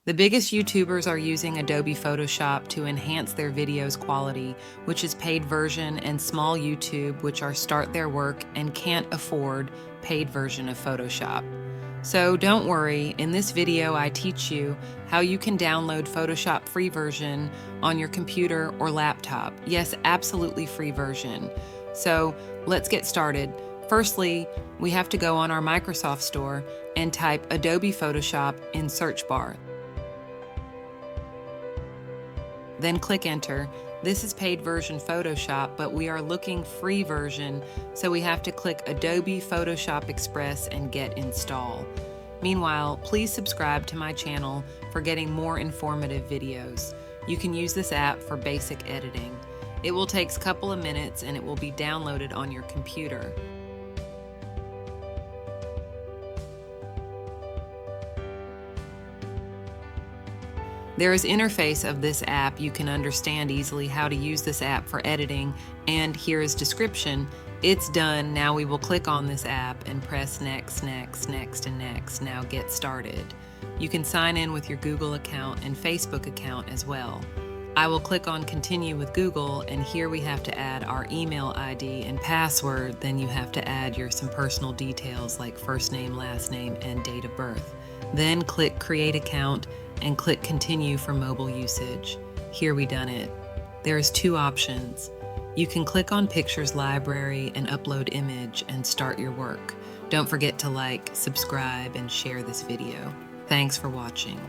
The biggest YouTubers are using Adobe Photoshop to enhance their videos' quality, which is paid version, and small YouTube, which are start their work and can't afford paid version of Photoshop. So don't worry, in this video I teach you how you can download Photoshop free version on your computer or laptop. Yes, absolutely free version. So let's get started. Firstly, we have to go on our Microsoft Store and type Adobe Photoshop in search bar. Then click Enter. This is paid version Photoshop, but we are looking free version, so we have to click Adobe Photoshop Express and get Install. Meanwhile, please subscribe to my channel for getting more informative videos. You can use this app for basic editing. It will take a couple of minutes and it will be downloaded on your computer. There is interface of this app. You can understand easily how to use this app for editing, and here is description. It's done. Now we will click on this app and press next, next, next, and next. Now get started. You can sign in with your Google account and Facebook account as well. I will click on continue with Google, and here we have to add our email ID and password. Then you have to add some personal details like first name, last name, and date of birth. Then click create account and click continue for mobile usage. Here we done it. There's two options. You can click on pictures library and upload image and start your work. Don't forget to like, subscribe, and share this video. Thanks for watching.